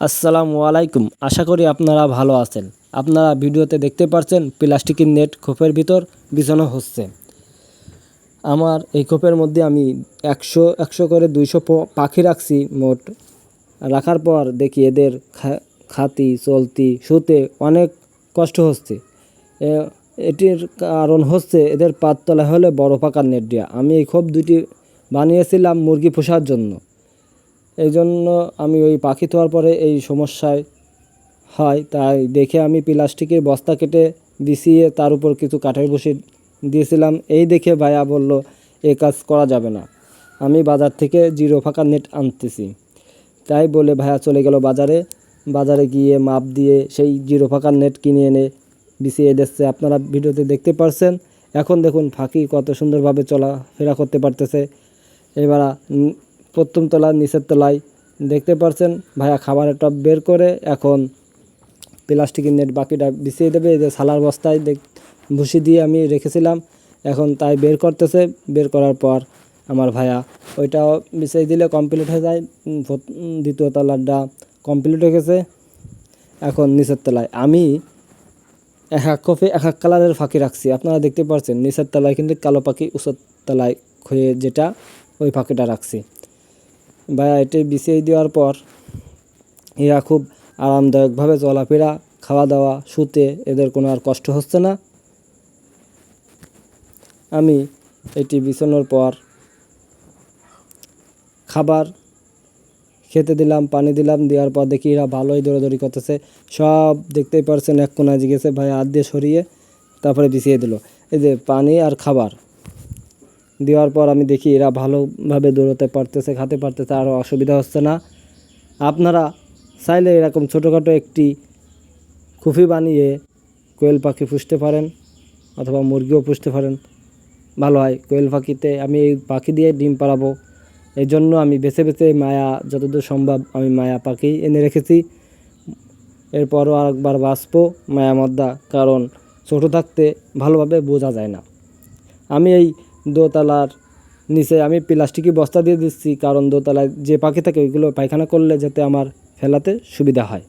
আসসালামু আলাইকুম। আশা করি আপনারা ভালো আছেন। আপনারা ভিডিওতে দেখতে পাচ্ছেন প্লাস্টিকের নেট খোপের ভিতর বিছানো হচ্ছে। আমার এই খোপের মধ্যে আমি 100 করে 200 পাখি রাখছি মোট। রাখার পর দেখি এদের খাতি চলতি শুতে অনেক কষ্ট হচ্ছে। এটির কারণ হচ্ছে এদের পাততলা হলে বড় পাকার নেট দেওয়া। আমি এই খোপ দুটি বানিয়েছিলাম মুরগি পোষার জন্য। এই জন্য আমি ওই পাখি তোলার পরে এই সমস্যায় হয়, তাই দেখে আমি প্লাস্টিকের বস্তা কেটে বিছিয়ে তার উপর কিছু কাঠের বসি দিয়েছিলাম। এই দেখে ভাইয়া বলল এ কাজ করা যাবে না, আমি বাজার থেকে জিরো ফাঁকা নেট আনতেছি। তাই বলে ভাইয়া চলে গেল বাজারে গিয়ে মাপ দিয়ে সেই জিরো ফাঁকার নেট কিনে এনে বিছিয়ে দিচ্ছে। আপনারা ভিডিওতে দেখতে পারছেন। এখন দেখুন পাখি কত সুন্দরভাবে চলাফেরা করতে পারতেছে। এবার প্রথম তলায় নিচের তলায় দেখতে পাচ্ছেন ভাইয়া খাবারের টব বের করে এখন প্লাস্টিকের নেট বাকিটা বিছিয়ে দেবে। এই যে সালার বস্তায় ভুসি দিয়ে আমি রেখেছিলাম, এখন তাই বের করতেছে। বের করার পর আমার ভাইয়া ওইটাও বিছিয়ে দিলে কমপ্লিট হয়ে যায়। দ্বিতীয় তলাটা কমপ্লিট হয়ে গেছে। এখন নিচের তলায় আমি এক এক কপি এক এক কালারের পাখি রাখছি। আপনারা দেখতে পাচ্ছেন নিচের তলায় কিন্তু কালো পাখি, উঁচুর তলায় খুঁয়ে যেটা ওই পাখিটা রাখছি। ভাইয়া এটি বিছিয়ে দেওয়ার পর এরা খুব আরামদায়কভাবে চলাফেরা, খাওয়া দাওয়া, শুতে এদের কোনো আর কষ্ট হচ্ছে না। আমি এটি বিছানোর পর খাবার খেতে দিলাম, পানি দিলাম। দেওয়ার পর দেখি এরা ভালোই দৌড়াদৌড়ি করতেছে। সব দেখতেই পারছেন এক কোনায় গেছে, ভাই হাত দিয়ে সরিয়ে তারপরে বিছিয়ে দিল। এই যে পানি আর খাবার দেওয়ার পর আমি দেখি এরা ভালোভাবে দৌড়াতে পারতেছে, খেতে পারতেছে, আরও অসুবিধা হচ্ছে না। আপনারা চাইলে এরকম ছোটোখাটো একটি খুপি বানিয়ে কোয়েল পাখি পুষতে পারেন অথবা মুরগিও পুষতে পারেন, ভালো হয়। কোয়েল পাখিতে আমি এই পাখি দিয়ে ডিম পাড়াবো, এই জন্য আমি বেছে বেছে মায়া যতদূর সম্ভব আমি মায়া পাখি এনে রেখেছি। এরপরও আরেকবার বাঁচবো মায়া মদ্দা, কারণ ছোটো থাকতে ভালোভাবে বোঝা যায় না। আমি এই দোতলার নিচে আমি প্লাস্টিকের বস্তা দিয়ে দিচ্ছি, কারণ দোতলায় যে পাখি থাকে ওইগুলো পায়খানা করলে যাতে আমার ফেলাতে সুবিধা হয়।